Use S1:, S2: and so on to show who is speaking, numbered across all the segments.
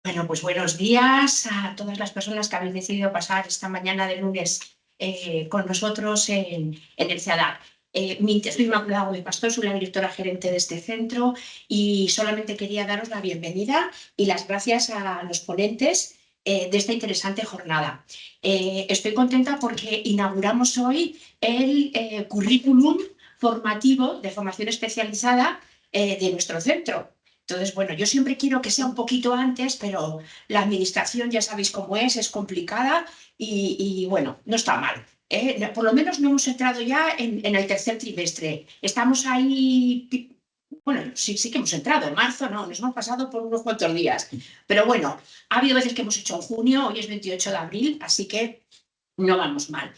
S1: Bueno, pues buenos días a todas las personas que habéis decidido pasar esta mañana de lunes con nosotros en el CEADAC. Soy Inmaculada Gómez Pastor, soy la directora gerente de este centro y solamente quería daros la bienvenida y las gracias a los ponentes de esta interesante jornada. Estoy contenta porque inauguramos hoy el currículum formativo de formación especializada de nuestro centro. Entonces, bueno, yo siempre quiero que sea un poquito antes, pero la administración ya sabéis cómo es complicada y bueno, no está mal. Por lo menos no hemos entrado ya en el tercer trimestre. Estamos ahí, bueno, sí que hemos entrado, en marzo no, nos hemos pasado por unos cuantos días. Pero bueno, ha habido veces que hemos hecho en junio, hoy es 28 de abril, así que no vamos mal.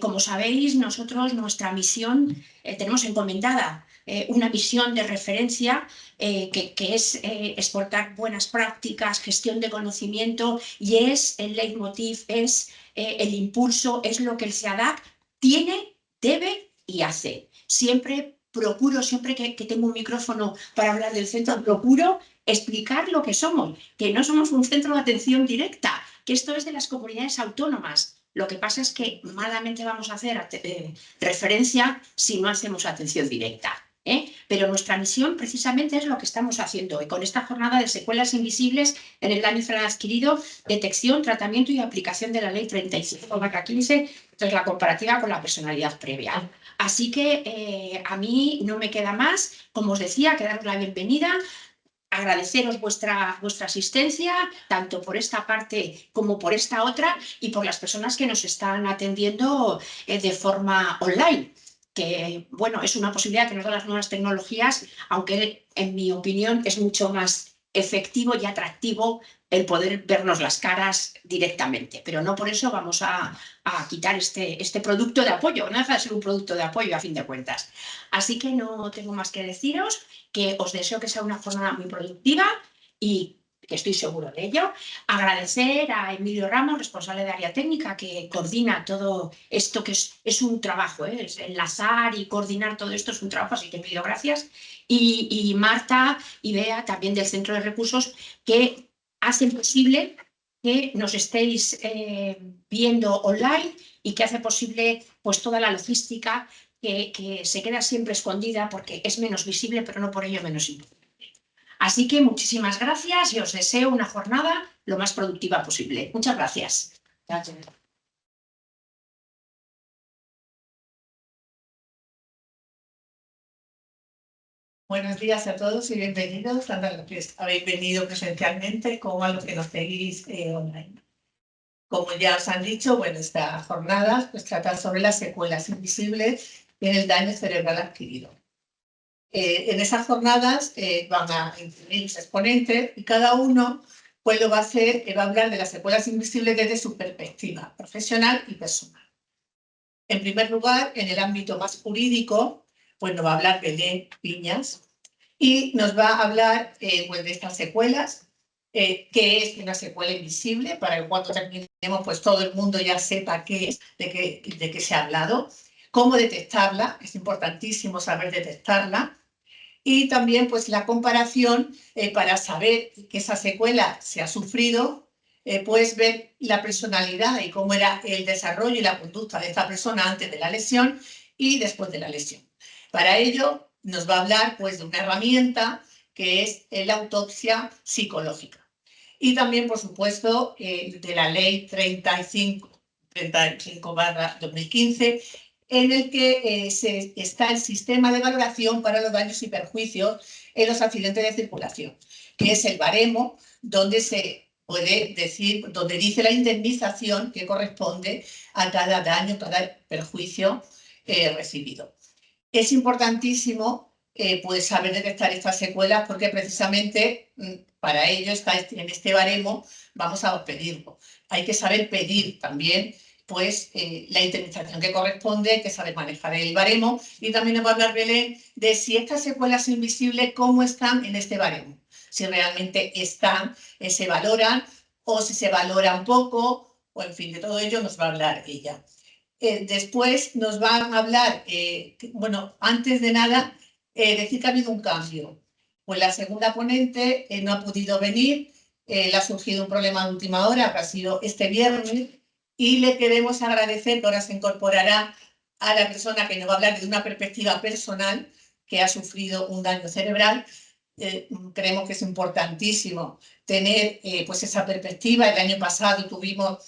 S1: Como sabéis, nosotros nuestra misión tenemos encomendada una misión de referencia que es exportar buenas prácticas, gestión de conocimiento y es el leitmotiv, es el impulso, es lo que el CEADAC tiene, debe y hace. Siempre procuro, siempre que tengo un micrófono para hablar del centro, procuro explicar lo que somos, que no somos un centro de atención directa, que esto es de las comunidades autónomas. Lo que pasa es que malamente vamos a hacer referencia si no hacemos atención directa. Pero nuestra misión precisamente es lo que estamos haciendo hoy con esta jornada de secuelas invisibles en el daño cerebral adquirido, detección, tratamiento y aplicación de la ley 35/15, entonces la comparativa con la personalidad previa. Así que a mí no me queda más, como os decía, que daros la bienvenida, agradeceros vuestra asistencia, tanto por esta parte como por esta otra, y por las personas que nos están atendiendo de forma online, que bueno, es una posibilidad que nos dan las nuevas tecnologías, aunque en mi opinión es mucho más efectivo y atractivo el poder vernos las caras directamente, pero no por eso vamos a quitar este producto de apoyo, no deja de ser un producto de apoyo a fin de cuentas. Así que no tengo más que deciros, que os deseo que sea una jornada muy productiva y que estoy seguro de ello. Agradecer a Emilio Ramos, responsable de área técnica, que coordina todo esto, que es un trabajo, es enlazar y coordinar todo esto es un trabajo, así que Emilio, gracias. Y Marta y Bea, también del Centro de Recursos, que hacen posible que nos estéis viendo online y que hace posible pues toda la logística que se queda siempre escondida porque es menos visible, pero no por ello menos importante. Así que muchísimas gracias y os deseo una jornada lo más productiva posible. Muchas gracias. Gracias.
S2: Buenos días a todos y bienvenidos, tanto a los que habéis venido presencialmente como a los que nos seguís online. Como ya os han dicho, bueno, esta jornada pues, trata sobre las secuelas invisibles en el daño cerebral adquirido. En esas jornadas van a incluir exponentes y cada uno pues, lo va a hacer, va a hablar de las secuelas invisibles desde su perspectiva profesional y personal. En primer lugar, en el ámbito más jurídico, pues nos va a hablar Belén Piñas, y nos va a hablar pues, de estas secuelas, qué es una secuela invisible, para que cuando terminemos pues todo el mundo ya sepa qué es, de qué se ha hablado, cómo detectarla, es importantísimo saber detectarla, y también pues la comparación para saber que esa secuela se ha sufrido, puedes ver la personalidad y cómo era el desarrollo y la conducta de esta persona antes de la lesión y después de la lesión. Para ello nos va a hablar pues, de una herramienta que es la autopsia psicológica. Y también, por supuesto, de la ley 35/2015, en el que está el sistema de valoración para los daños y perjuicios en los accidentes de circulación, que es el baremo donde se puede decir, donde dice la indemnización que corresponde a cada daño, cada perjuicio recibido. Es importantísimo pues saber detectar estas secuelas porque precisamente para ello en este baremo vamos a pedirlo. Hay que saber pedir también pues la indemnización que corresponde, hay que saber manejar el baremo, y también nos va a hablar Belén de si estas secuelas invisibles, cómo están en este baremo, si realmente están, se valoran o si se valoran poco, o en fin, de todo ello nos va a hablar ella. Después nos van a hablar, bueno, antes de nada, decir que ha habido un cambio. Pues la segunda ponente no ha podido venir le ha surgido un problema de última hora, que ha sido este viernes, y le queremos agradecer que ahora se incorporará a la persona que nos va a hablar desde una perspectiva personal, que ha sufrido un daño cerebral. Creemos que es importantísimo tener pues esa perspectiva. El año pasado tuvimos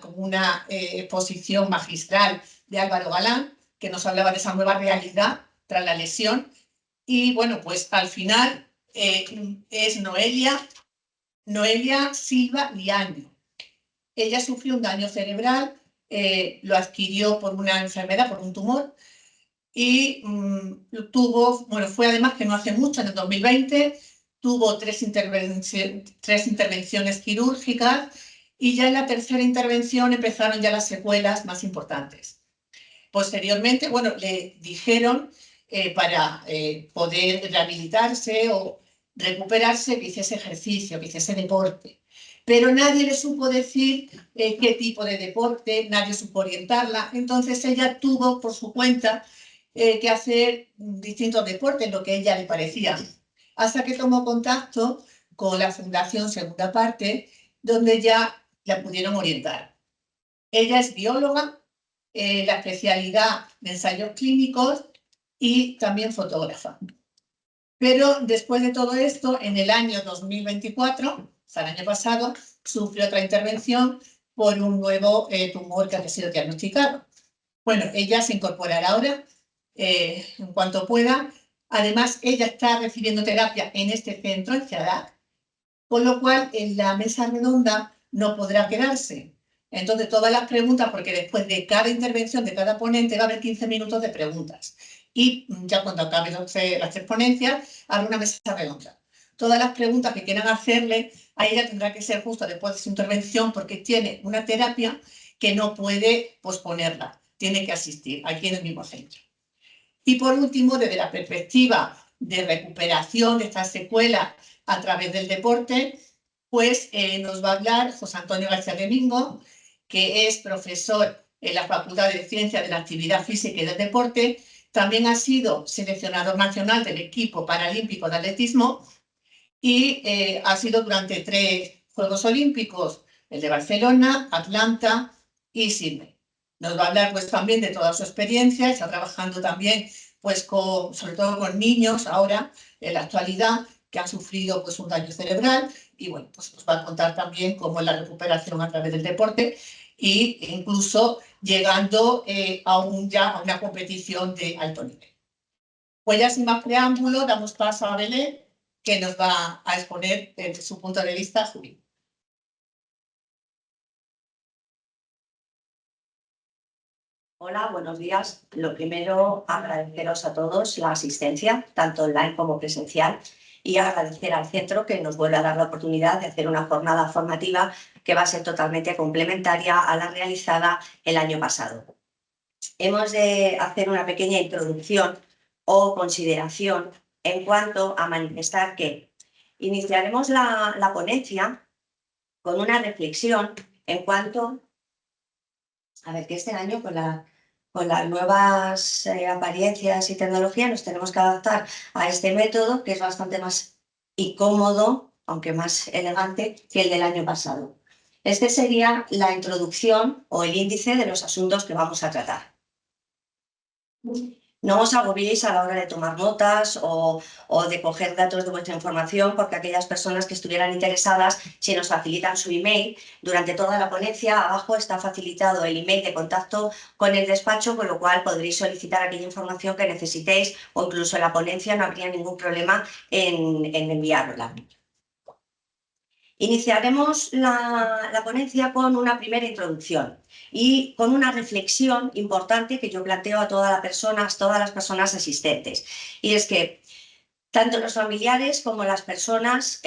S2: como una exposición magistral de Álvaro Galán, que nos hablaba de esa nueva realidad tras la lesión. Y bueno, pues al final es Noelia Silva Liaño. Ella sufrió un daño cerebral, lo adquirió por una enfermedad, por un tumor, y fue además que no hace mucho, en el 2020, tuvo tres intervenciones quirúrgicas, y ya en la tercera intervención empezaron ya las secuelas más importantes. Posteriormente, le dijeron para poder rehabilitarse o recuperarse que hiciese ejercicio, que hiciese deporte. Pero nadie le supo decir qué tipo de deporte, nadie supo orientarla. Entonces ella tuvo por su cuenta que hacer distintos deportes, lo que a ella le parecía. Hasta que tomó contacto con la Fundación Segunda Parte, donde ya la pudieron orientar. Ella es bióloga, la especialidad de ensayos clínicos y también fotógrafa. Pero después de todo esto, en el año 2024, o sea, el año pasado, sufrió otra intervención por un nuevo tumor que ha sido diagnosticado. Bueno, ella se incorporará ahora en cuanto pueda. Además, ella está recibiendo terapia en este centro, en CEADAC, con lo cual en la mesa redonda no podrá quedarse. Entonces, todas las preguntas, porque después de cada intervención de cada ponente va a haber 15 minutos de preguntas. Y ya cuando acaben las tres ponencias, habrá una mesa redonda. Todas las preguntas que quieran hacerle a ella tendrá que ser justo después de su intervención, porque tiene una terapia que no puede posponerla, tiene que asistir aquí en el mismo centro. Y por último, desde la perspectiva de recuperación de estas secuelas a través del deporte, pues nos va a hablar José Antonio García Domingo, que es profesor en la Facultad de Ciencias de la Actividad Física y del Deporte. También ha sido seleccionador nacional del equipo paralímpico de atletismo y ha sido durante 3 Juegos Olímpicos, el de Barcelona, Atlanta y Sydney. Nos va a hablar pues también de toda su experiencia. Está trabajando también pues sobre todo con niños ahora en la actualidad que han sufrido pues un daño cerebral, y bueno, pues nos va a contar también cómo es la recuperación a través del deporte, e incluso llegando ya a una competición de alto nivel. Pues ya sin más preámbulo, damos paso a Belén, que nos va a exponer desde su punto de vista jurídico.
S3: Hola, buenos días. Lo primero, agradeceros a todos la asistencia, tanto online como presencial, y agradecer al centro que nos vuelve a dar la oportunidad de hacer una jornada formativa que va a ser totalmente complementaria a la realizada el año pasado. Hemos de hacer una pequeña introducción o consideración en cuanto a manifestar que iniciaremos la ponencia con una reflexión en cuanto a ver, que este año con las nuevas apariencias y tecnología nos tenemos que adaptar a este método, que es bastante más incómodo, aunque más elegante, que el del año pasado. Este sería la introducción o el índice de los asuntos que vamos a tratar. No os agobiéis a la hora de tomar notas o de coger datos de vuestra información, porque aquellas personas que estuvieran interesadas, si nos facilitan su email, durante toda la ponencia abajo está facilitado el email de contacto con el despacho, con lo cual podréis solicitar aquella información que necesitéis, o incluso en la ponencia no habría ningún problema en enviarla. Iniciaremos la ponencia con una primera introducción y con una reflexión importante que yo planteo a todas las personas asistentes. Y es que tanto los familiares como las personas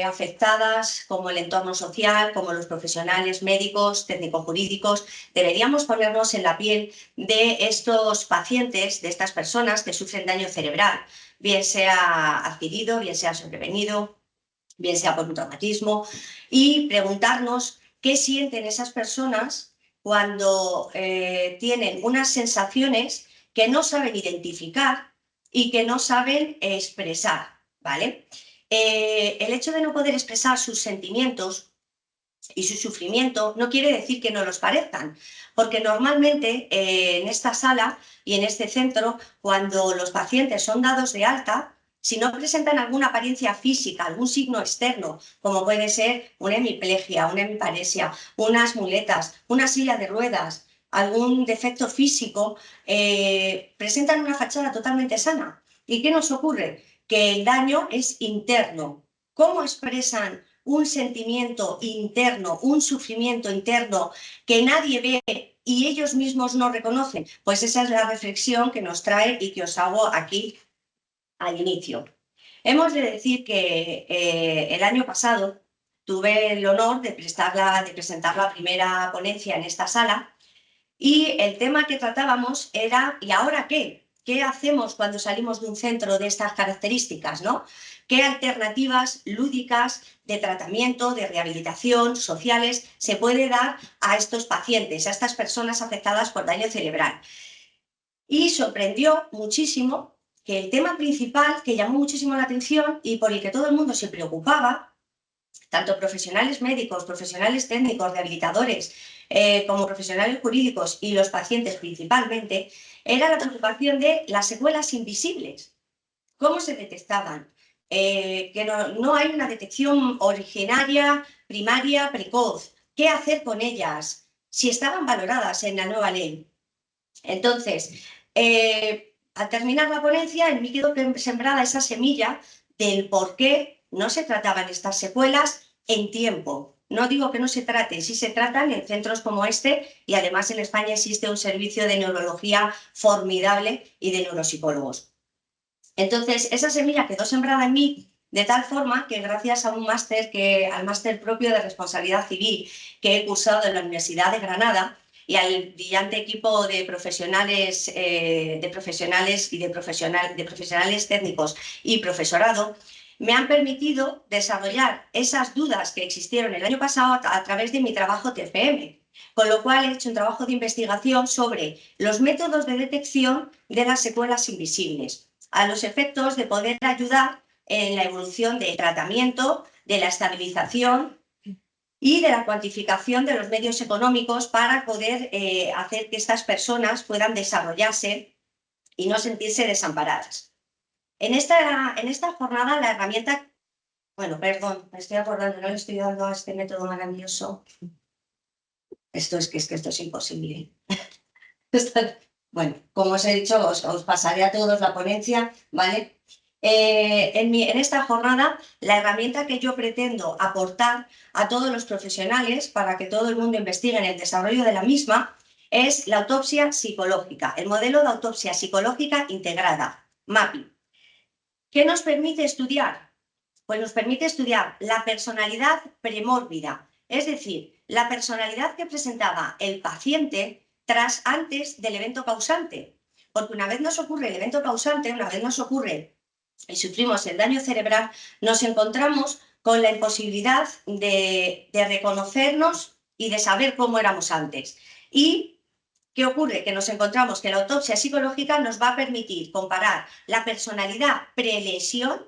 S3: afectadas, como el entorno social, como los profesionales médicos, técnico-jurídicos, deberíamos ponernos en la piel de estos pacientes, de estas personas que sufren daño cerebral, bien sea adquirido, bien sea sobrevenido, bien sea por un traumatismo, y preguntarnos qué sienten esas personas cuando tienen unas sensaciones que no saben identificar y que no saben expresar, ¿vale? El hecho de no poder expresar sus sentimientos y su sufrimiento no quiere decir que no los parezcan, porque normalmente en esta sala y en este centro, cuando los pacientes son dados de alta, si no presentan alguna apariencia física, algún signo externo, como puede ser una hemiplegia, una hemiparesia, unas muletas, una silla de ruedas, algún defecto físico, presentan una fachada totalmente sana. ¿Y qué nos ocurre? Que el daño es interno. ¿Cómo expresan un sentimiento interno, un sufrimiento interno que nadie ve y ellos mismos no reconocen? Pues esa es la reflexión que nos trae y que os hago aquí al inicio. Hemos de decir que el año pasado tuve el honor de presentar la primera ponencia en esta sala y el tema que tratábamos era ¿y ahora qué? ¿Qué hacemos cuando salimos de un centro de estas características, ¿no? ¿Qué alternativas lúdicas de tratamiento, de rehabilitación, sociales se puede dar a estos pacientes, a estas personas afectadas por daño cerebral? Y sorprendió muchísimo que el tema principal que llamó muchísimo la atención y por el que todo el mundo se preocupaba, tanto profesionales médicos, profesionales técnicos, rehabilitadores, como profesionales jurídicos y los pacientes principalmente, era la preocupación de las secuelas invisibles. ¿Cómo se detectaban? Que no hay una detección originaria, primaria, precoz. ¿Qué hacer con ellas? Si estaban valoradas en la nueva ley. Entonces, al terminar la ponencia, en mí quedó sembrada esa semilla del por qué no se trataban estas secuelas en tiempo. No digo que no se trate, sí se tratan en centros como este y además en España existe un servicio de neurología formidable y de neuropsicólogos. Entonces, esa semilla quedó sembrada en mí de tal forma que gracias a un máster, al máster propio de responsabilidad civil que he cursado en la Universidad de Granada y al brillante equipo de profesionales, y de profesionales técnicos y profesorado, me han permitido desarrollar esas dudas que existieron el año pasado a través de mi trabajo TFM. Con lo cual he hecho un trabajo de investigación sobre los métodos de detección de las secuelas invisibles, a los efectos de poder ayudar en la evolución del tratamiento, de la estabilización y de la cuantificación de los medios económicos para poder hacer que estas personas puedan desarrollarse y no sentirse desamparadas. En esta jornada la herramienta, bueno, perdón, me estoy acordando, no le estoy dando a este método maravilloso. Esto es imposible. Bueno, como os he dicho, os pasaré a todos la ponencia, ¿vale? En esta jornada, la herramienta que yo pretendo aportar a todos los profesionales para que todo el mundo investigue en el desarrollo de la misma es la autopsia psicológica, el modelo de autopsia psicológica integrada, MAPI. ¿Qué nos permite estudiar? Pues nos permite estudiar la personalidad premórbida, es decir, la personalidad que presentaba el paciente antes del evento causante. Porque una vez nos ocurre el evento causante, una vez nos ocurre y sufrimos el daño cerebral, nos encontramos con la imposibilidad de reconocernos y de saber cómo éramos antes. ¿Y qué ocurre? Que nos encontramos que la autopsia psicológica nos va a permitir comparar la personalidad prelesión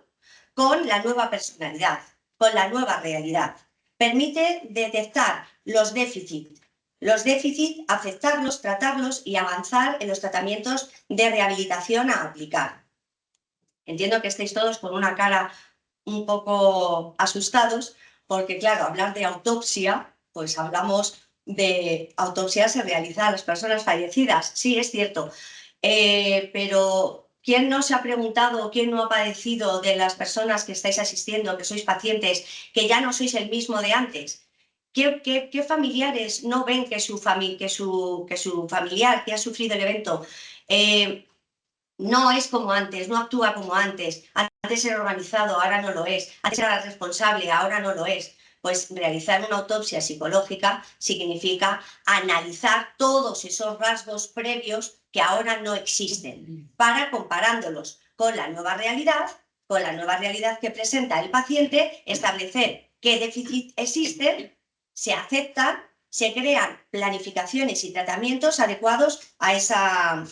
S3: con la nueva personalidad, con la nueva realidad. Permite detectar los déficits, aceptarlos, tratarlos y avanzar en los tratamientos de rehabilitación a aplicar. Entiendo que estéis todos con una cara un poco asustados, porque claro, hablar de autopsia, pues hablamos de autopsia se realiza a las personas fallecidas, sí, es cierto, pero ¿quién no se ha preguntado, quién no ha padecido de las personas que estáis asistiendo, que sois pacientes, que ya no sois el mismo de antes? ¿Qué familiares no ven que su familiar que ha sufrido el evento no es como antes, no actúa como antes? Antes era organizado, ahora no lo es. Antes era responsable, ahora no lo es. Pues realizar una autopsia psicológica significa analizar todos esos rasgos previos que ahora no existen, para comparándolos con la nueva realidad que presenta el paciente, establecer qué déficit existen, se aceptan, se crean planificaciones y tratamientos adecuados a esa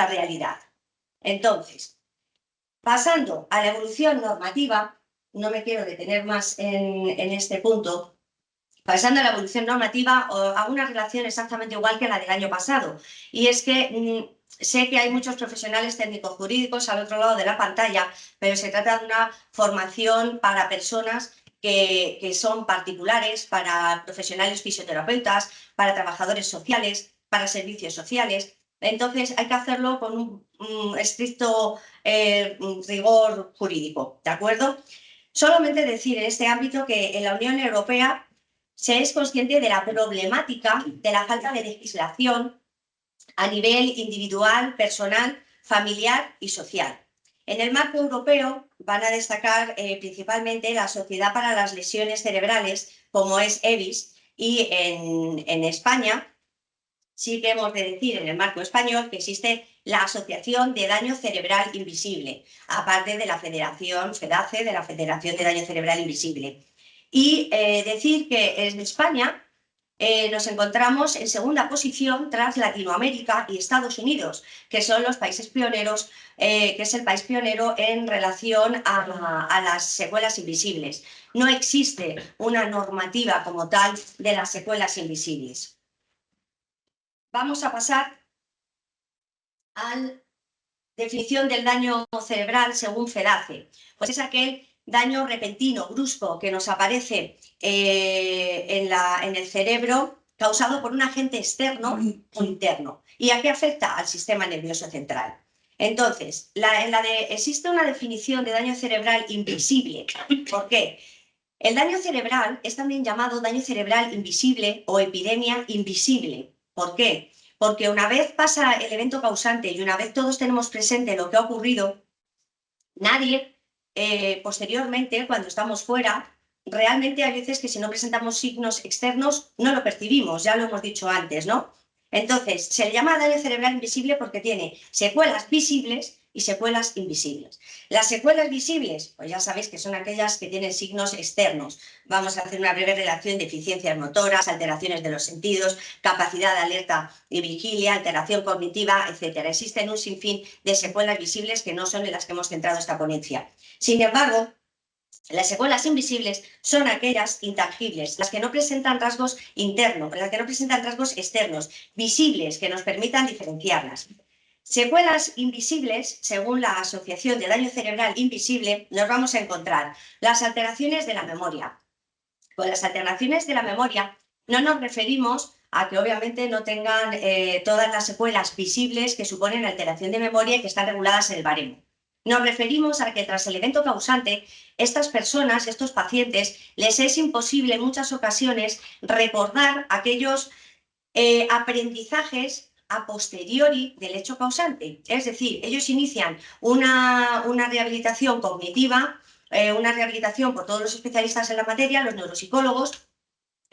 S3: realidad. Entonces, Pasando a la evolución normativa, no me quiero detener más en este punto. Pasando a la evolución normativa, hago una relación exactamente igual que la del año pasado. Y es que sé que hay muchos profesionales técnico-jurídicos al otro lado de la pantalla, pero se trata de una formación para personas que son particulares, para profesionales fisioterapeutas, para trabajadores sociales, para servicios sociales. Entonces hay que hacerlo con un estricto rigor jurídico, ¿de acuerdo? Solamente decir en este ámbito que en la Unión Europea se es consciente de la problemática de la falta de legislación a nivel individual, personal, familiar y social. En el marco europeo van a destacar principalmente la Sociedad para las Lesiones Cerebrales, como es EVIS, y en España sí que hemos de decir en el marco español que existe la Asociación de Daño Cerebral Invisible, aparte de la Federación FEDACE, de la Federación de Daño Cerebral Invisible. Y decir que en España nos encontramos en segunda posición tras Latinoamérica y Estados Unidos, que son los países pioneros, que es el país pionero en relación a las secuelas invisibles. No existe una normativa como tal de las secuelas invisibles. Vamos a pasar a la definición del daño cerebral según FEDACE. Pues es aquel daño repentino, brusco, que nos aparece en el cerebro causado por un agente externo o interno. ¿Y a qué afecta? Al sistema nervioso central. Entonces, existe una definición de daño cerebral invisible. ¿Por qué? El daño cerebral es también llamado daño cerebral invisible o epidemia invisible. ¿Por qué? Porque una vez pasa el evento causante y una vez todos tenemos presente lo que ha ocurrido, nadie posteriormente, cuando estamos fuera, realmente hay veces que si no presentamos signos externos no lo percibimos, ya lo hemos dicho antes, ¿no? Entonces, se le llama daño cerebral invisible porque tiene secuelas visibles y secuelas invisibles. Las secuelas visibles, pues ya sabéis que son aquellas que tienen signos externos. Vamos a hacer una breve relación: deficiencias motoras, alteraciones de los sentidos, capacidad de alerta y vigilia, alteración cognitiva, etc. Existen un sinfín de secuelas visibles que no son en las que hemos centrado esta ponencia. Sin embargo, las secuelas invisibles son aquellas intangibles, las que no presentan rasgos internos, las que no presentan rasgos externos, visibles, que nos permitan diferenciarlas. Secuelas invisibles, según la Asociación de Daño Cerebral Invisible, nos vamos a encontrar las alteraciones de la memoria. Con las alteraciones de la memoria no nos referimos a que obviamente no tengan todas las secuelas visibles que suponen alteración de memoria y que están reguladas en el baremo. Nos referimos a que tras el evento causante, estas personas, estos pacientes, les es imposible en muchas ocasiones recordar aquellos aprendizajes a posteriori del hecho causante. Es decir, ellos inician una rehabilitación cognitiva, una rehabilitación por todos los especialistas en la materia, los neuropsicólogos.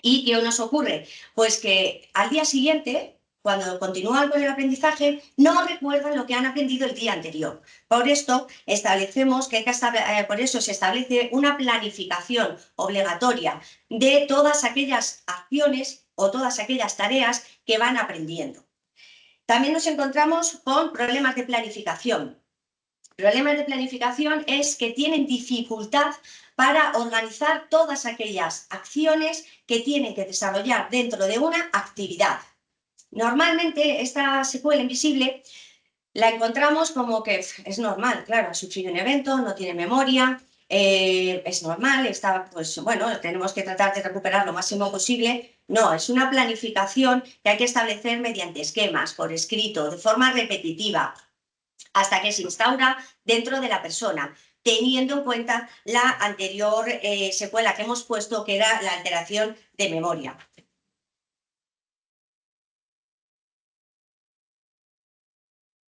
S3: ¿Y qué nos ocurre? Pues que al día siguiente, cuando continúan con el aprendizaje, no recuerdan lo que han aprendido el día anterior. Por esto establecemos que por eso se establece una planificación obligatoria de todas aquellas acciones o todas aquellas tareas que van aprendiendo. También nos encontramos con problemas de planificación. Problemas de planificación es que tienen dificultad para organizar todas aquellas acciones que tienen que desarrollar dentro de una actividad. Normalmente esta secuela invisible la encontramos como que es normal, claro, ha sufrido un evento, no tiene memoria, es normal, pues bueno, tenemos que tratar de recuperar lo máximo posible. No, es una planificación que hay que establecer mediante esquemas, por escrito, de forma repetitiva, hasta que se instaura dentro de la persona, teniendo en cuenta la anterior secuela que hemos puesto, que era la alteración de memoria.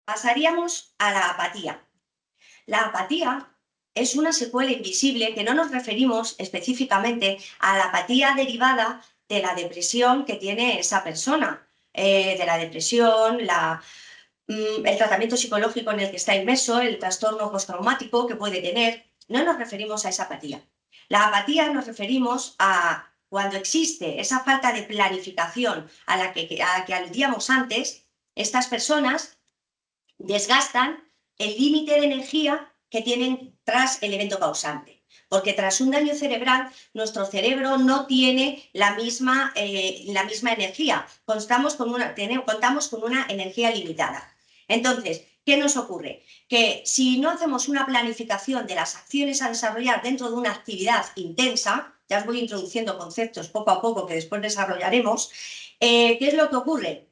S3: Pasaríamos a la apatía. La apatía es una secuela invisible que no nos referimos específicamente a la apatía derivada de la depresión que tiene esa persona, de la depresión, el tratamiento psicológico en el que está inmerso, el trastorno postraumático que puede tener. No nos referimos a esa apatía. La apatía nos referimos a cuando existe esa falta de planificación a la que aludíamos antes. Estas personas desgastan el límite de energía que tienen tras el evento causante. Porque tras un daño cerebral, nuestro cerebro no tiene la misma energía. Contamos con una energía limitada. Entonces, ¿qué nos ocurre? Que si no hacemos una planificación de las acciones a desarrollar dentro de una actividad intensa, ya os voy introduciendo conceptos poco a poco que después desarrollaremos, ¿qué es lo que ocurre?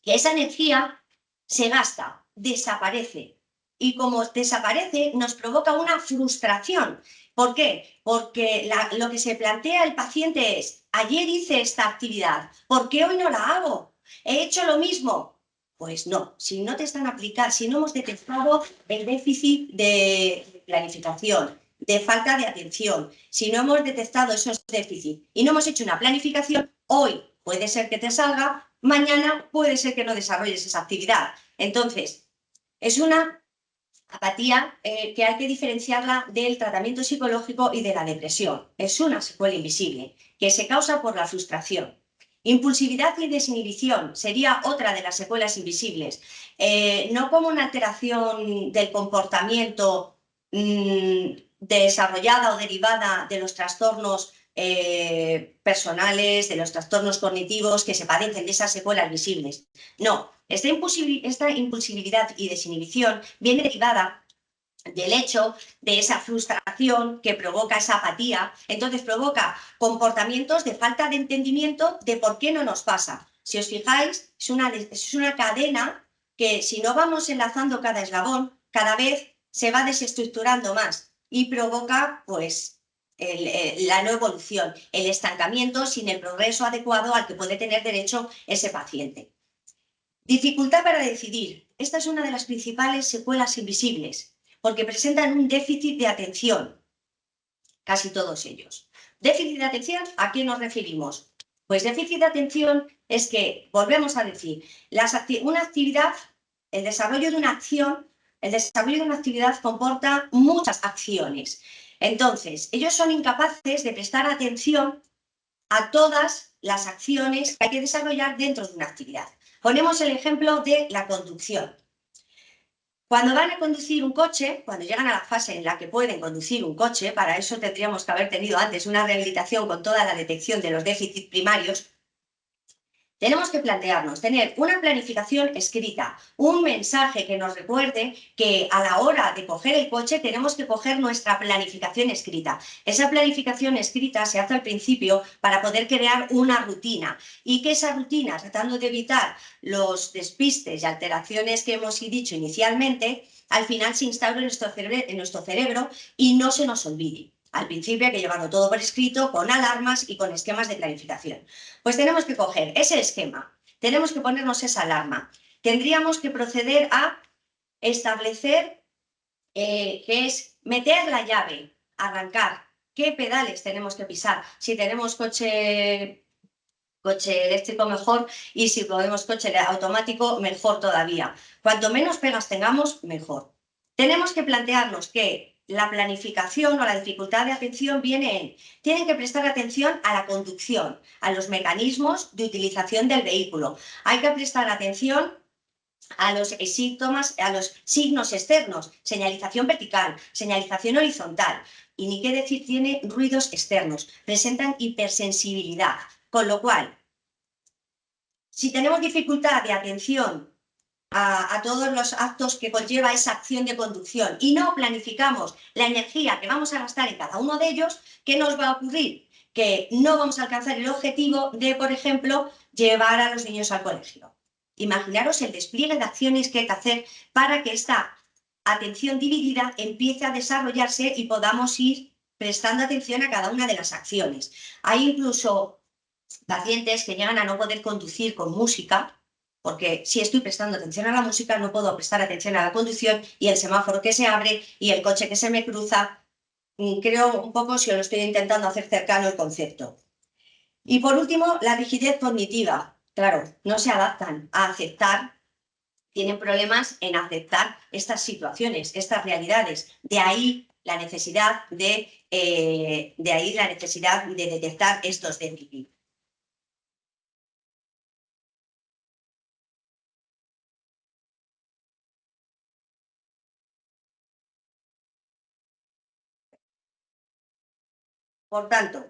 S3: Que esa energía se gasta, desaparece. Y como desaparece, nos provoca una frustración. ¿Por qué? Porque lo que se plantea el paciente es, ayer hice esta actividad, ¿por qué hoy no la hago? ¿He hecho lo mismo? Pues no, si no te están aplicando, si no hemos detectado el déficit de planificación, de falta de atención, si no hemos detectado esos déficits y no hemos hecho una planificación, hoy puede ser que te salga, mañana puede ser que no desarrolles esa actividad. Entonces, es una apatía que hay que diferenciarla del tratamiento psicológico y de la depresión. Es una secuela invisible que se causa por la frustración. Impulsividad y desinhibición sería otra de las secuelas invisibles. No como una alteración del comportamiento desarrollada o derivada de los trastornos personales, de los trastornos cognitivos que se padecen de esas secuelas visibles. No, esta impulsividad y desinhibición viene derivada del hecho de esa frustración que provoca esa apatía, entonces provoca comportamientos de falta de entendimiento de por qué no nos pasa. Si os fijáis, es una cadena que si no vamos enlazando cada eslabón, cada vez se va desestructurando más y provoca pues la no evolución, el estancamiento sin el progreso adecuado al que puede tener derecho ese paciente. Dificultad para decidir. Esta es una de las principales secuelas invisibles, porque presentan un déficit de atención, casi todos ellos. ¿Déficit de atención? ¿A qué nos referimos? Pues déficit de atención es que, volvemos a decir, una actividad, el desarrollo de una acción, el desarrollo de una actividad comporta muchas acciones. Entonces, ellos son incapaces de prestar atención a todas las acciones que hay que desarrollar dentro de una actividad. Ponemos el ejemplo de la conducción. Cuando van a conducir un coche, cuando llegan a la fase en la que pueden conducir un coche, para eso tendríamos que haber tenido antes una rehabilitación con toda la detección de los déficits primarios, tenemos que plantearnos tener una planificación escrita, un mensaje que nos recuerde que a la hora de coger el coche tenemos que coger nuestra planificación escrita. Esa planificación escrita se hace al principio para poder crear una rutina y que esa rutina, tratando de evitar los despistes y alteraciones que hemos dicho inicialmente, al final se instaure en nuestro cerebro y no se nos olvide. Al principio hay que llevarlo todo por escrito, con alarmas y con esquemas de planificación. Pues tenemos que coger ese esquema, tenemos que ponernos esa alarma. Tendríamos que proceder a establecer que es meter la llave, arrancar, qué pedales tenemos que pisar. Si tenemos coche eléctrico mejor y si podemos coche automático mejor todavía. Cuanto menos pegas tengamos, mejor. Tenemos que plantearnos que la planificación o la dificultad de atención tienen que prestar atención a la conducción, a los mecanismos de utilización del vehículo. Hay que prestar atención a los síntomas, a los signos externos, señalización vertical, señalización horizontal, y ni qué decir tiene ruidos externos, presentan hipersensibilidad, con lo cual, si tenemos dificultad de atención a todos los actos que conlleva esa acción de conducción y no planificamos la energía que vamos a gastar en cada uno de ellos, ¿qué nos va a ocurrir? Que no vamos a alcanzar el objetivo de, por ejemplo, llevar a los niños al colegio. Imaginaros el despliegue de acciones que hay que hacer para que esta atención dividida empiece a desarrollarse y podamos ir prestando atención a cada una de las acciones. Hay incluso pacientes que llegan a no poder conducir con música, porque si estoy prestando atención a la música no puedo prestar atención a la conducción y el semáforo que se abre y el coche que se me cruza. Creo un poco si os lo estoy intentando hacer cercano el concepto. Y por último, la rigidez cognitiva. Claro, no se adaptan a aceptar, tienen problemas en aceptar estas situaciones, estas realidades. De ahí la necesidad de detectar estos déficits. Por tanto,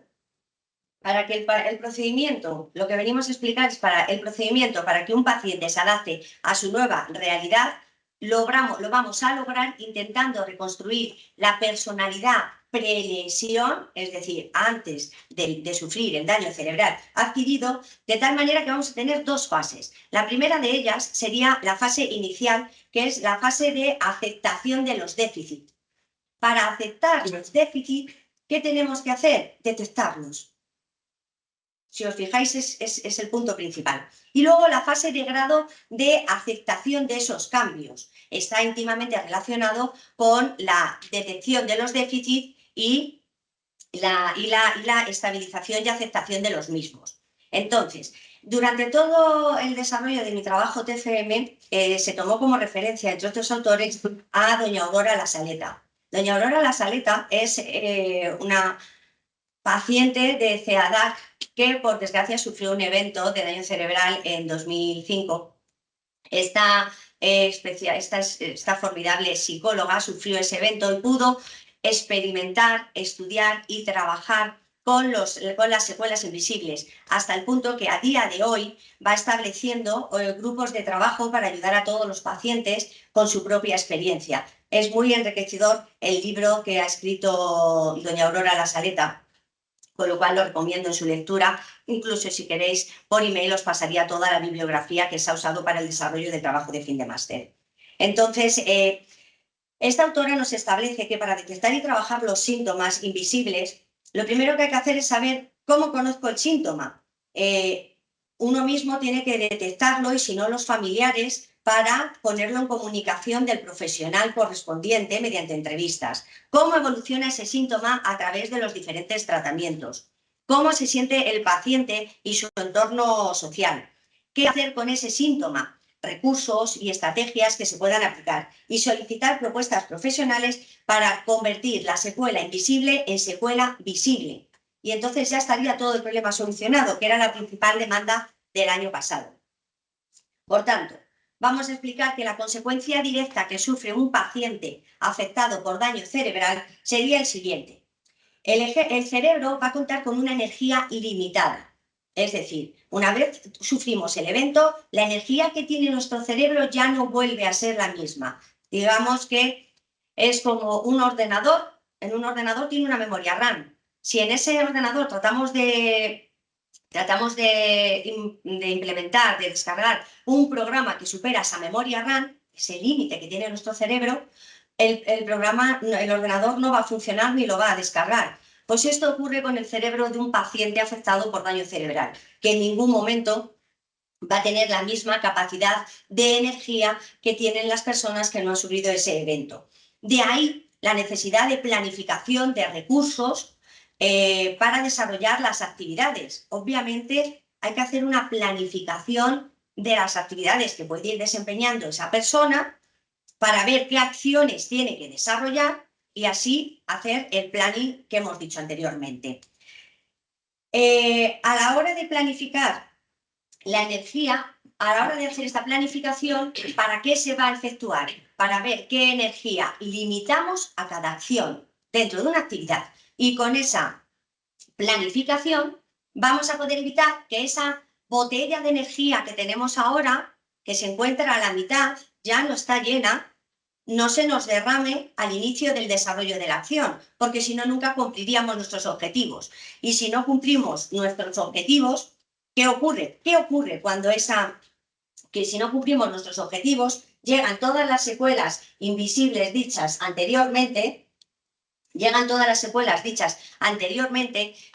S3: para que el procedimiento, lo que venimos a explicar es para el procedimiento, para que un paciente se adapte a su nueva realidad, lo vamos a lograr intentando reconstruir la personalidad prelesión, es decir, antes de sufrir el daño cerebral adquirido, de tal manera que vamos a tener dos fases. La primera de ellas sería la fase inicial, que es la fase de aceptación de los déficits. Para aceptar los déficits, ¿qué tenemos que hacer? Detectarlos. Si os fijáis, es el punto principal. Y luego la fase de grado de aceptación de esos cambios. Está íntimamente relacionado con la detección de los déficits y la estabilización y aceptación de los mismos. Entonces, durante todo el desarrollo de mi trabajo TFM, se tomó como referencia, entre otros autores, a doña Aurora Lasaleta. Doña Aurora Lasaleta es una paciente de CEADAC que por desgracia sufrió un evento de daño cerebral en 2005. Esta formidable psicóloga sufrió ese evento y pudo experimentar, estudiar y trabajar con las secuelas invisibles, hasta el punto que a día de hoy va estableciendo grupos de trabajo para ayudar a todos los pacientes con su propia experiencia. Es muy enriquecedor el libro que ha escrito doña Aurora Lasaleta, con lo cual lo recomiendo en su lectura. Incluso si queréis, por email os pasaría toda la bibliografía que se ha usado para el desarrollo del trabajo de fin de máster. Entonces, esta autora nos establece que para detectar y trabajar los síntomas invisibles, lo primero que hay que hacer es saber cómo conozco el síntoma. Uno mismo tiene que detectarlo y si no los familiares, para ponerlo en comunicación del profesional correspondiente mediante entrevistas. ¿Cómo evoluciona ese síntoma a través de los diferentes tratamientos? ¿Cómo se siente el paciente y su entorno social? ¿Qué hacer con ese síntoma? Recursos y estrategias que se puedan aplicar y solicitar propuestas profesionales para convertir la secuela invisible en secuela visible. Y entonces ya estaría todo el problema solucionado, que era la principal demanda del año pasado. Por tanto, vamos a explicar que la consecuencia directa que sufre un paciente afectado por daño cerebral sería el siguiente. El cerebro va a contar con una energía ilimitada. Es decir, una vez sufrimos el evento, la energía que tiene nuestro cerebro ya no vuelve a ser la misma. Digamos que es como un ordenador. En un ordenador tiene una memoria RAM. Si en ese ordenador tratamos de implementar, de descargar un programa que supera esa memoria RAM, ese límite que tiene nuestro cerebro, el ordenador no va a funcionar ni lo va a descargar. Pues esto ocurre con el cerebro de un paciente afectado por daño cerebral, que en ningún momento va a tener la misma capacidad de energía que tienen las personas que no han sufrido ese evento. De ahí la necesidad de planificación de recursos para desarrollar las actividades. Obviamente hay que hacer una planificación de las actividades que puede ir desempeñando esa persona para ver qué acciones tiene que desarrollar y así hacer el planning que hemos dicho anteriormente. A la hora de planificar la energía, a la hora de hacer esta planificación, ¿para qué se va a efectuar? Para ver qué energía limitamos a cada acción dentro de una actividad. Y con esa planificación vamos a poder evitar que esa botella de energía que tenemos ahora, que se encuentra a la mitad, ya no está llena, no se nos derrame al inicio del desarrollo de la acción, porque si no, nunca cumpliríamos nuestros objetivos. Y si no cumplimos nuestros objetivos, ¿qué ocurre? ¿Qué ocurre cuando que si no cumplimos nuestros objetivos, llegan todas las secuelas invisibles dichas anteriormente,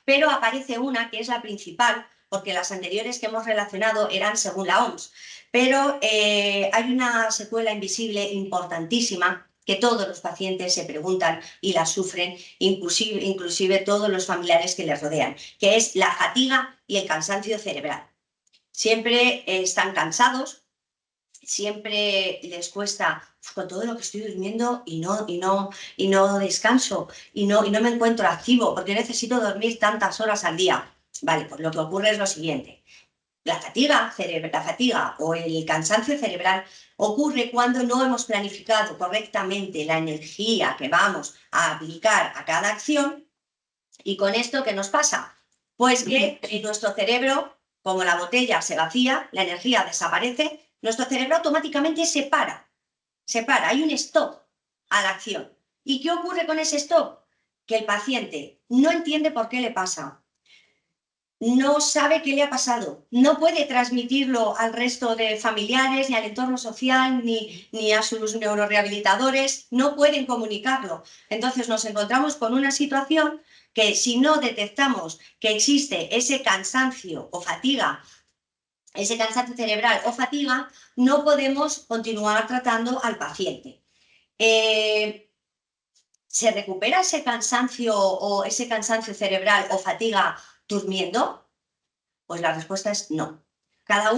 S3: pero aparece una que es la principal, porque las anteriores que hemos relacionado eran según la OMS. Pero hay una secuela invisible importantísima que todos los pacientes se preguntan y la sufren, inclusive todos los familiares que les rodean, que es la fatiga y el cansancio cerebral. Siempre están cansados, siempre les cuesta, con todo lo que estoy durmiendo y no descanso y no me encuentro activo porque necesito dormir tantas horas al día. Vale, pues lo que ocurre es lo siguiente. La fatiga o el cansancio cerebral ocurre cuando no hemos planificado correctamente la energía que vamos a aplicar a cada acción ¿Y con esto qué nos pasa? Pues que en nuestro cerebro, como la botella se vacía, la energía desaparece, nuestro cerebro automáticamente se para, hay un stop a la acción. ¿Y qué ocurre con ese stop? Que el paciente no entiende por qué le pasa, no sabe qué le ha pasado, no puede transmitirlo al resto de familiares, ni al entorno social, ni a sus neurorehabilitadores, no pueden comunicarlo. Entonces nos encontramos con una situación que si no detectamos que existe ese cansancio o fatiga, ese cansancio cerebral o fatiga, no podemos continuar tratando al paciente. ¿Se recupera ese cansancio cerebral o fatiga durmiendo? Pues la respuesta es no. Cada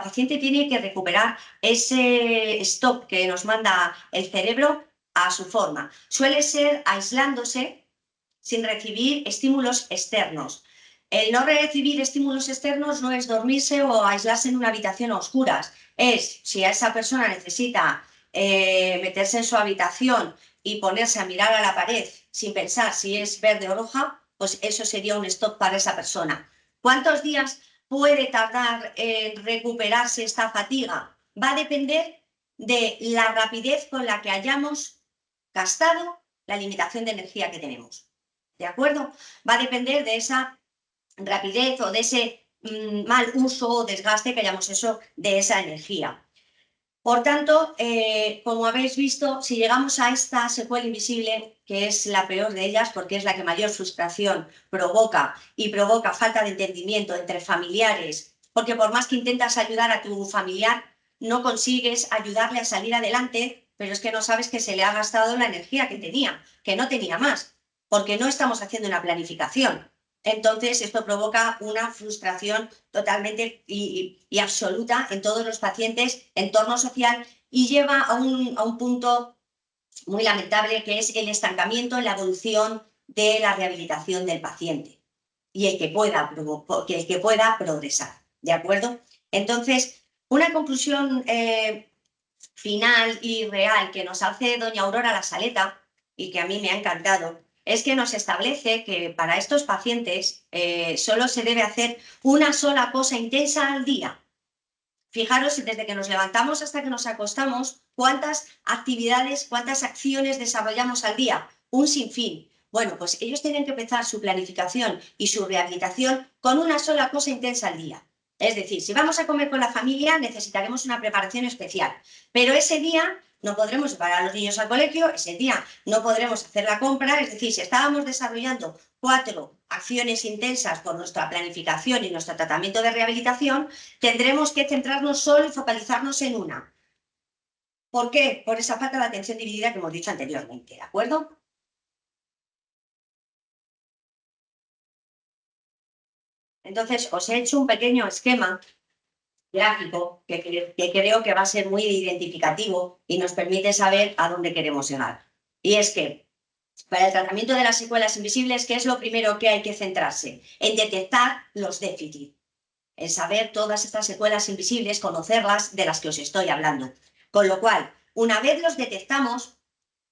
S3: paciente tiene que recuperar ese stop que nos manda el cerebro a su forma. Suele ser aislándose sin recibir estímulos externos. El no recibir estímulos externos no es dormirse o aislarse en una habitación a oscuras. Es, si a esa persona necesita meterse en su habitación y ponerse a mirar a la pared sin pensar si es verde o roja, pues eso sería un stop para esa persona. ¿Cuántos días puede tardar en recuperarse esta fatiga? Va a depender de la rapidez con la que hayamos gastado la limitación de energía que tenemos. ¿De acuerdo? Va a depender de esa rapidez o de ese mal uso o desgaste que hayamos hecho de esa energía. Por tanto, como habéis visto, si llegamos a esta secuela invisible, que es la peor de ellas porque es la que mayor frustración provoca y provoca falta de entendimiento entre familiares, porque por más que intentas ayudar a tu familiar, no consigues ayudarle a salir adelante, pero es que no sabes que se le ha gastado la energía que tenía, que no tenía más, porque no estamos haciendo una planificación. Entonces, esto provoca una frustración totalmente y absoluta en todos los pacientes, entorno social, y lleva a un punto muy lamentable, que es el estancamiento en la evolución de la rehabilitación del paciente y el que pueda progresar. ¿De acuerdo? Entonces, una conclusión final y real que nos hace doña Aurora La Saleta, y que a mí me ha encantado, es que nos establece que para estos pacientes solo se debe hacer una sola cosa intensa al día. Fijaros, desde que nos levantamos hasta que nos acostamos, cuántas actividades, cuántas acciones desarrollamos al día, un sinfín. Bueno, pues ellos tienen que empezar su planificación y su rehabilitación con una sola cosa intensa al día. Es decir, si vamos a comer con la familia, necesitaremos una preparación especial, pero ese día no podremos llevar a los niños al colegio, ese día no podremos hacer la compra. Es decir, si estábamos desarrollando 4 acciones intensas por nuestra planificación y nuestro tratamiento de rehabilitación, tendremos que centrarnos solo y focalizarnos en una. ¿Por qué? Por esa falta de atención dividida que hemos dicho anteriormente, ¿de acuerdo? Entonces, os he hecho un pequeño esquema gráfico que creo que va a ser muy identificativo y nos permite saber a dónde queremos llegar. Y es que para el tratamiento de las secuelas invisibles, ¿qué es lo primero que hay que centrarse? En detectar los déficits, en saber todas estas secuelas invisibles, conocerlas, de las que os estoy hablando. Con lo cual, una vez los detectamos,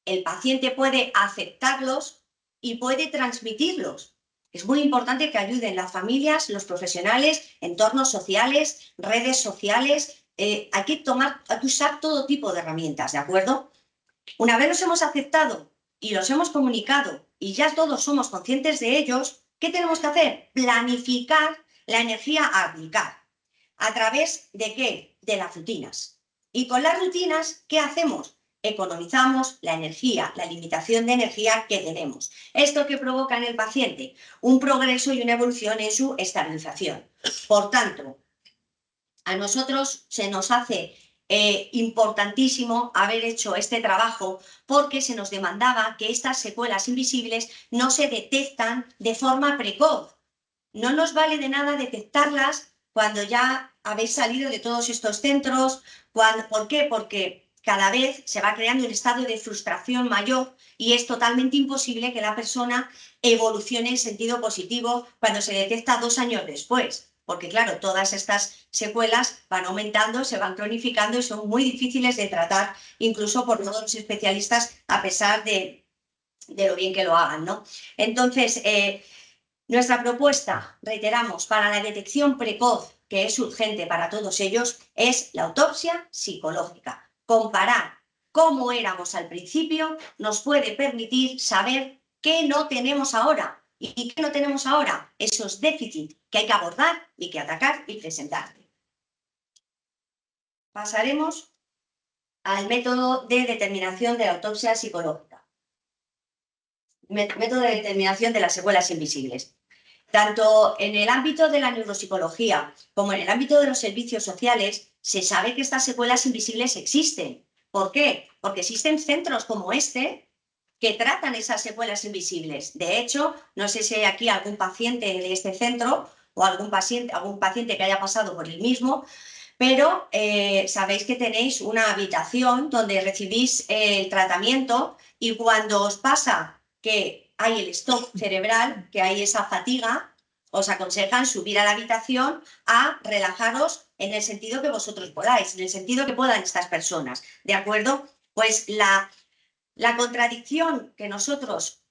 S3: el paciente puede aceptarlos y puede transmitirlos. Es muy importante que ayuden las familias, los profesionales, entornos sociales, redes sociales. Hay que usar todo tipo de herramientas, ¿de acuerdo? Una vez los hemos aceptado y los hemos comunicado y ya todos somos conscientes de ellos, ¿qué tenemos que hacer? Planificar la energía a aplicar. ¿A través de qué? De las rutinas. Y con las rutinas, ¿qué hacemos? Economizamos la energía, la limitación de energía que tenemos. ¿Esto qué provoca en el paciente? Un progreso y una evolución en su estabilización. Por tanto, a nosotros se nos hace importantísimo haber hecho este trabajo, porque se nos demandaba que estas secuelas invisibles no se detectan de forma precoz. No nos vale de nada detectarlas cuando ya habéis salido de todos estos centros. ¿Por qué? Porque cada vez se va creando un estado de frustración mayor y es totalmente imposible que la persona evolucione en sentido positivo cuando se detecta 2 años después. Porque claro, todas estas secuelas van aumentando, se van cronificando y son muy difíciles de tratar, incluso por todos los especialistas, a pesar de de lo bien que lo hagan, ¿no? Entonces, nuestra propuesta, reiteramos, para la detección precoz, que es urgente para todos ellos, es la autopsia psicológica. Comparar cómo éramos al principio nos puede permitir saber qué no tenemos ahora. ¿Y qué no tenemos ahora? Esos déficits que hay que abordar y que atacar y presentar. Pasaremos al método de determinación de la autopsia psicológica. Método de determinación de las secuelas invisibles. Tanto en el ámbito de la neuropsicología como en el ámbito de los servicios sociales, se sabe que estas secuelas invisibles existen. ¿Por qué? Porque existen centros como este que tratan esas secuelas invisibles. De hecho, no sé si hay aquí algún paciente de este centro o algún paciente que haya pasado por el mismo, pero sabéis que tenéis una habitación donde recibís el tratamiento y cuando os pasa que hay el stop cerebral, que hay esa fatiga, os aconsejan subir a la habitación a relajaros en el sentido que vosotros podáis, en el sentido que puedan estas personas, ¿de acuerdo? Pues la contradicción que nosotros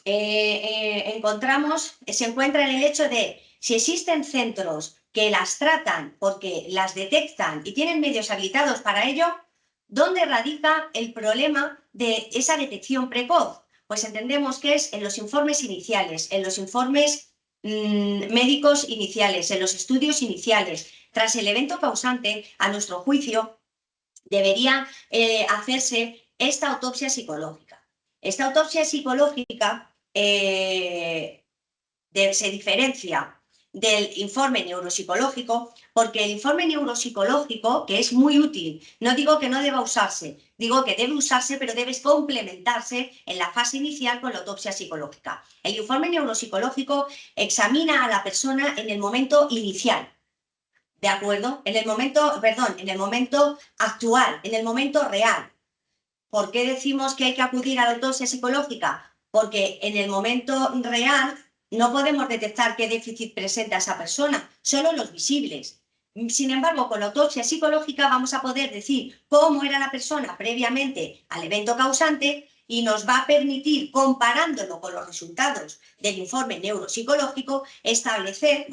S3: encontramos se encuentra en el hecho de si existen centros que las tratan porque las detectan y tienen medios habilitados para ello, ¿dónde radica el problema de esa detección precoz? Pues entendemos que es en los informes iniciales, en los informes médicos iniciales, en los estudios iniciales. Tras el evento causante, a nuestro juicio, debería hacerse esta autopsia psicológica. Esta autopsia psicológica se diferencia del informe neuropsicológico, porque el informe neuropsicológico, que es muy útil, no digo que no deba usarse, digo que debe usarse, pero debe complementarse en la fase inicial con la autopsia psicológica. El informe neuropsicológico examina a la persona en el momento inicial, ¿de acuerdo? En el momento actual, en el momento real. ¿Por qué decimos que hay que acudir a la autopsia psicológica? Porque en el momento real no podemos detectar qué déficit presenta esa persona, solo los visibles. Sin embargo, con la autopsia psicológica vamos a poder decir cómo era la persona previamente al evento causante y nos va a permitir, comparándolo con los resultados del informe neuropsicológico, establecer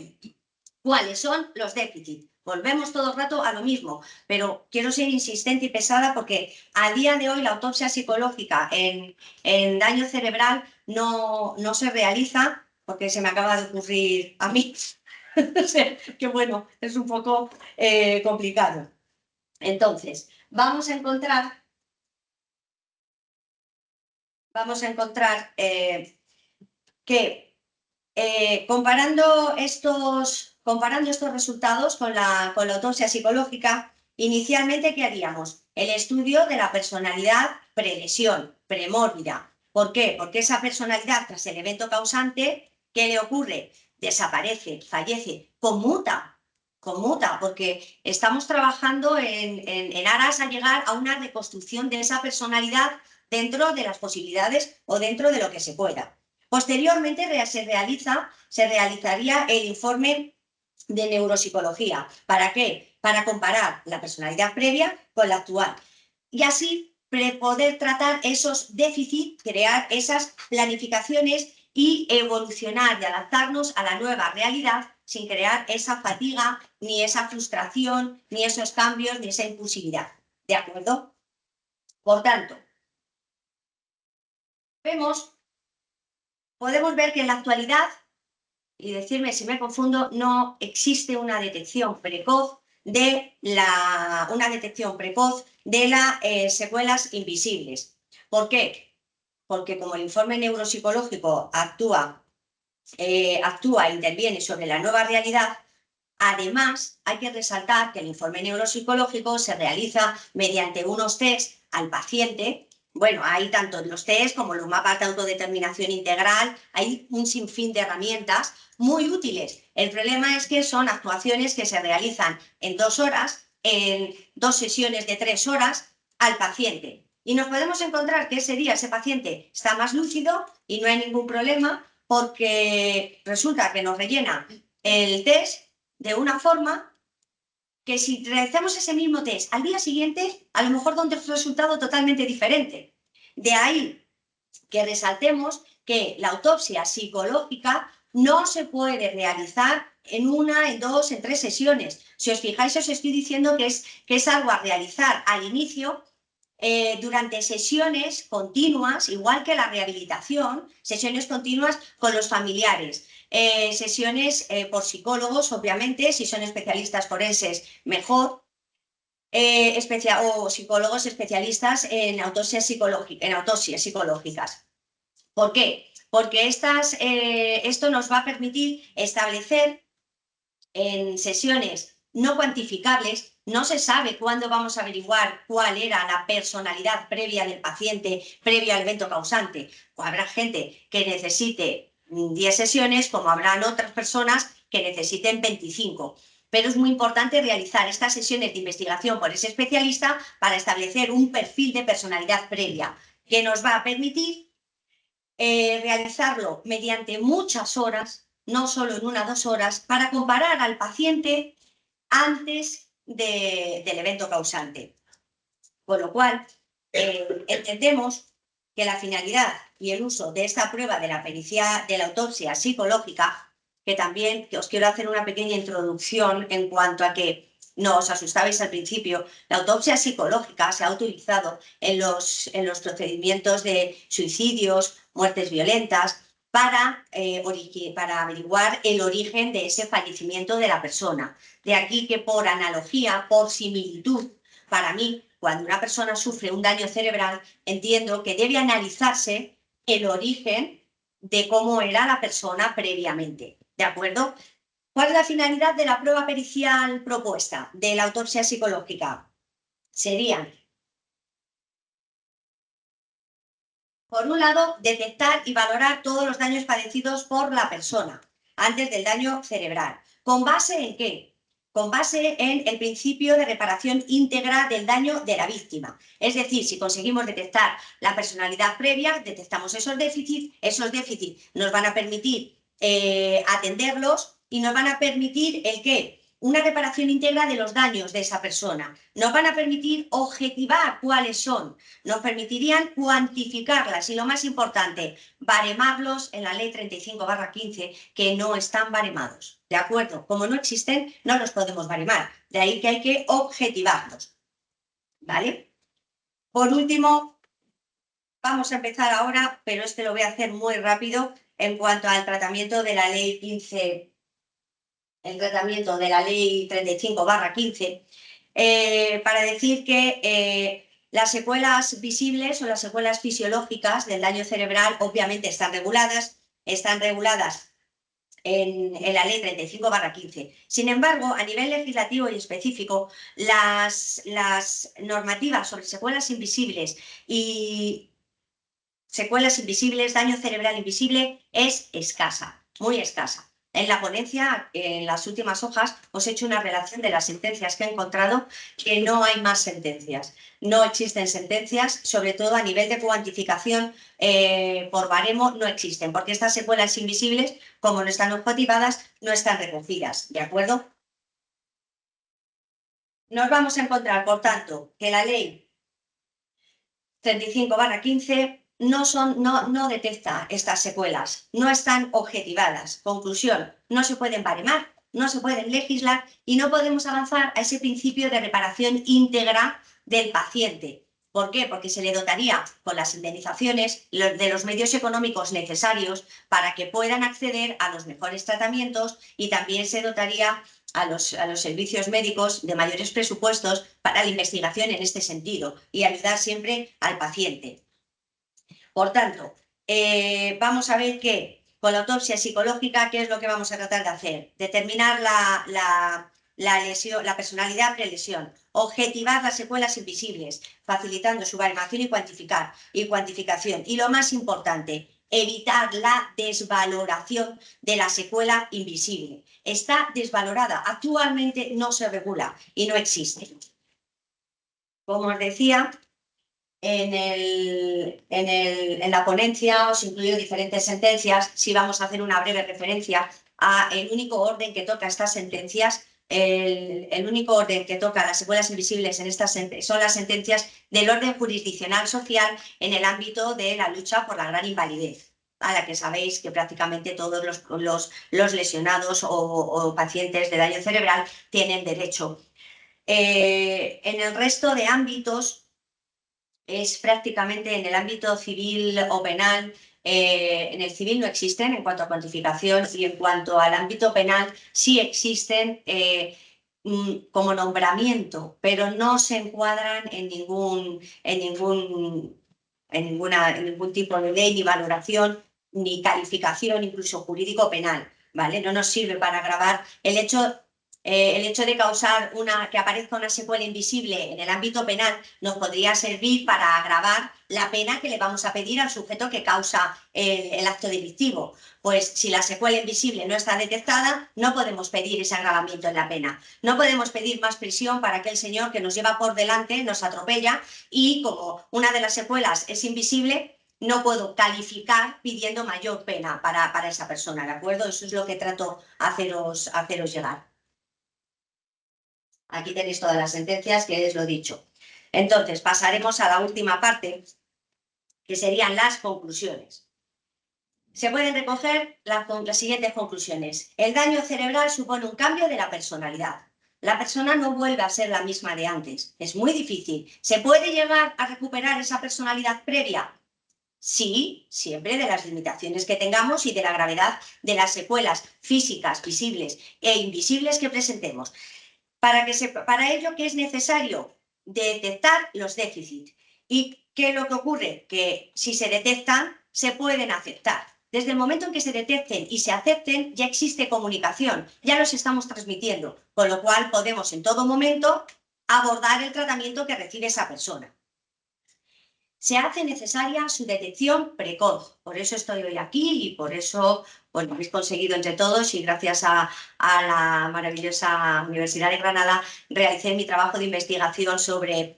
S3: cuáles son los déficits. Volvemos todo el rato a lo mismo, pero quiero ser insistente y pesada porque a día de hoy la autopsia psicológica en daño cerebral no se realiza porque se me acaba de ocurrir a mí. O sea, que bueno, es un poco complicado. Entonces, vamos a encontrar que comparando estos resultados con la autopsia psicológica, inicialmente, ¿qué haríamos? El estudio de la personalidad prelesión, premórbida. ¿Por qué? Porque esa personalidad, tras el evento causante, ¿qué le ocurre? Desaparece, fallece, conmuta, porque estamos trabajando en aras a llegar a una reconstrucción de esa personalidad dentro de las posibilidades o dentro de lo que se pueda. Posteriormente se realizaría el informe de neuropsicología. ¿Para qué? Para comparar la personalidad previa con la actual. Y así poder tratar esos déficits, crear esas planificaciones y evolucionar y adaptarnos a la nueva realidad sin crear esa fatiga, ni esa frustración, ni esos cambios, ni esa impulsividad. ¿De acuerdo? Por tanto, podemos ver que en la actualidad, y decirme si me confundo, no existe una detección precoz de las secuelas invisibles. ¿Por qué? Porque como el informe neuropsicológico actúa e interviene sobre la nueva realidad, además hay que resaltar que el informe neuropsicológico se realiza mediante unos test al paciente. Bueno, hay tanto los test como los mapas de autodeterminación integral, hay un sinfín de herramientas muy útiles. El problema es que son actuaciones que se realizan en 2 horas, en 2 sesiones de 3 horas al paciente. Y nos podemos encontrar que ese día ese paciente está más lúcido y no hay ningún problema porque resulta que nos rellena el test de una forma que si realizamos ese mismo test al día siguiente, a lo mejor da un resultado totalmente diferente. De ahí que resaltemos que la autopsia psicológica no se puede realizar en una, en dos, en tres sesiones. Si os fijáis, os estoy diciendo que es algo a realizar al inicio, durante sesiones continuas, igual que la rehabilitación, sesiones continuas con los familiares, sesiones por psicólogos, obviamente, si son especialistas forenses, mejor, o psicólogos especialistas en autopsias psicológicas. ¿Por qué? Porque esto nos va a permitir establecer en sesiones no cuantificables. No se sabe cuándo vamos a averiguar cuál era la personalidad previa del paciente, previo al evento causante. O habrá gente que necesite 10 sesiones, como habrán otras personas que necesiten 25. Pero es muy importante realizar estas sesiones de investigación por ese especialista para establecer un perfil de personalidad previa que nos va a permitir realizarlo mediante muchas horas, no solo en 1 o 2 horas, para comparar al paciente antes del evento causante. Con lo cual, entendemos que la finalidad y el uso de esta prueba de la pericia de la autopsia psicológica, que también os quiero hacer una pequeña introducción en cuanto a que no os asustabais al principio, la autopsia psicológica se ha utilizado en los procedimientos de suicidios, muertes violentas, para averiguar el origen de ese fallecimiento de la persona. De aquí que por analogía, por similitud, para mí, cuando una persona sufre un daño cerebral, entiendo que debe analizarse el origen de cómo era la persona previamente. ¿De acuerdo? ¿Cuál es la finalidad de la prueba pericial propuesta de la autopsia psicológica? Serían, por un lado, detectar y valorar todos los daños padecidos por la persona antes del daño cerebral. ¿Con base en qué? Con base en el principio de reparación íntegra del daño de la víctima. Es decir, si conseguimos detectar la personalidad previa, detectamos esos déficits nos van a permitir atenderlos y nos van a permitir el qué? Una reparación íntegra de los daños de esa persona. Nos van a permitir objetivar cuáles son, nos permitirían cuantificarlas y lo más importante, baremarlos en la ley 35/15, que no están baremados. ¿De acuerdo? Como no existen, no los podemos baremar. De ahí que hay que objetivarlos. ¿Vale? Por último, vamos a empezar ahora, pero lo voy a hacer muy rápido, en cuanto al tratamiento de la ley 15. El tratamiento de la ley 35/15, para decir que las secuelas visibles o las secuelas fisiológicas del daño cerebral obviamente están reguladas en la ley 35/15. Sin embargo, a nivel legislativo y específico, las normativas sobre secuelas invisibles y daño cerebral invisible es escasa, muy escasa. En la ponencia, en las últimas hojas, os he hecho una relación de las sentencias que he encontrado, que no hay más sentencias. No existen sentencias, sobre todo a nivel de cuantificación por baremo, no existen, porque estas secuelas invisibles, como no están objetivadas, no están recogidas, ¿de acuerdo? Nos vamos a encontrar, por tanto, que la ley 35/15 no detecta estas secuelas, no están objetivadas. Conclusión, no se pueden baremar, no se pueden legislar y no podemos avanzar a ese principio de reparación íntegra del paciente. ¿Por qué? Porque se le dotaría con las indemnizaciones de los medios económicos necesarios para que puedan acceder a los mejores tratamientos y también se dotaría a los servicios médicos de mayores presupuestos para la investigación en este sentido y ayudar siempre al paciente. Por tanto, vamos a ver que con la autopsia psicológica, ¿qué es lo que vamos a tratar de hacer? Determinar la lesión, la personalidad prelesión, objetivar las secuelas invisibles, facilitando su baremación y cuantificación. Y lo más importante, evitar la desvaloración de la secuela invisible. Está desvalorada, actualmente no se regula y no existe. Como os decía, en la ponencia os incluyo diferentes sentencias. Si vamos a hacer una breve referencia al único orden que toca estas sentencias, el único orden que toca las secuelas invisibles en estas son las sentencias del orden jurisdiccional social en el ámbito de la lucha por la gran invalidez, a la que sabéis que prácticamente todos los lesionados o pacientes de daño cerebral tienen derecho. En el resto de ámbitos, es prácticamente en el ámbito civil o penal. En el civil no existen en cuanto a cuantificación, y en cuanto al ámbito penal sí existen como nombramiento, pero no se encuadran en ningún tipo de ley, ni valoración, ni calificación, incluso jurídico penal, ¿vale? No nos sirve para gravar el hecho de causar que aparezca una secuela invisible en el ámbito penal. Nos podría servir para agravar la pena que le vamos a pedir al sujeto que causa el acto delictivo. Pues si la secuela invisible no está detectada, no podemos pedir ese agravamiento en la pena. No podemos pedir más prisión para aquel señor que nos lleva por delante, nos atropella, y como una de las secuelas es invisible, no puedo calificar pidiendo mayor pena para esa persona, ¿de acuerdo? Eso es lo que trato haceros llegar. Aquí tenéis todas las sentencias, que es lo dicho. Entonces, pasaremos a la última parte, que serían las conclusiones. Se pueden recoger las siguientes conclusiones. El daño cerebral supone un cambio de la personalidad. La persona no vuelve a ser la misma de antes. Es muy difícil. ¿Se puede llegar a recuperar esa personalidad previa? Sí, siempre de las limitaciones que tengamos y de la gravedad de las secuelas físicas, visibles e invisibles que presentemos. Para ello, ¿qué es necesario? Detectar los déficits. ¿Y qué es lo que ocurre? Que si se detectan, se pueden aceptar. Desde el momento en que se detecten y se acepten, ya existe comunicación, ya los estamos transmitiendo, con lo cual podemos en todo momento abordar el tratamiento que recibe esa persona. Se hace necesaria su detección precoz. Por eso estoy hoy aquí y por eso lo habéis conseguido entre todos, y gracias a la maravillosa Universidad de Granada realicé mi trabajo de investigación sobre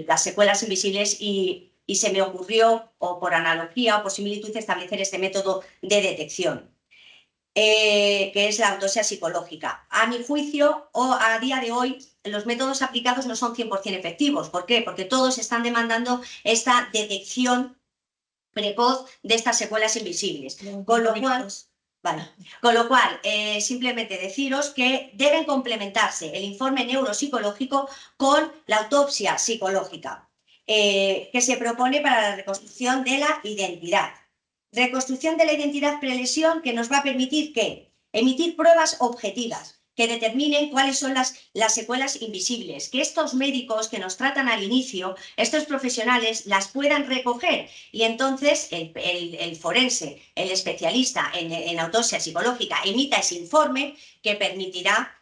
S3: las secuelas invisibles, y se me ocurrió, o por analogía o por similitud, establecer este método de detección. Que es la autopsia psicológica. A mi juicio, o a día de hoy, los métodos aplicados no son 100% efectivos. ¿Por qué? Porque todos están demandando esta detección precoz de estas secuelas invisibles. Con lo cual, simplemente deciros que deben complementarse el informe neuropsicológico con la autopsia psicológica, que se propone para la reconstrucción de la identidad. Reconstrucción de la identidad prelesión, que nos va a permitir ¿qué? Emitir pruebas objetivas que determinen cuáles son las secuelas invisibles, que estos médicos que nos tratan al inicio, estos profesionales, las puedan recoger, y entonces el forense, el especialista en autopsia psicológica, emita ese informe que permitirá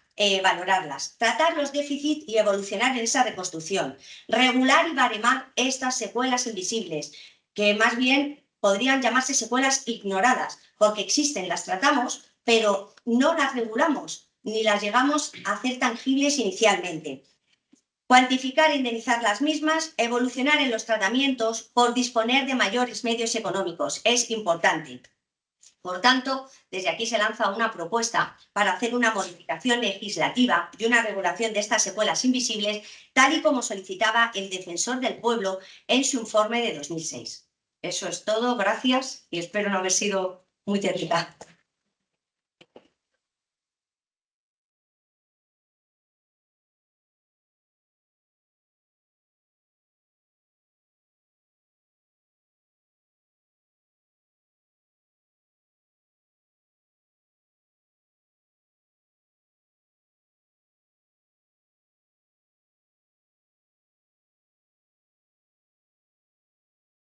S3: valorarlas, tratar los déficits y evolucionar en esa reconstrucción, regular y baremar estas secuelas invisibles, que más bien podrían llamarse secuelas ignoradas, porque existen, las tratamos, pero no las regulamos, ni las llegamos a hacer tangibles inicialmente. Cuantificar e indemnizar las mismas, evolucionar en los tratamientos por disponer de mayores medios económicos, es importante. Por tanto, desde aquí se lanza una propuesta para hacer una modificación legislativa y una regulación de estas secuelas invisibles, tal y como solicitaba el Defensor del Pueblo en su informe de 2006. Eso es todo, gracias, y espero no haber sido muy técnica.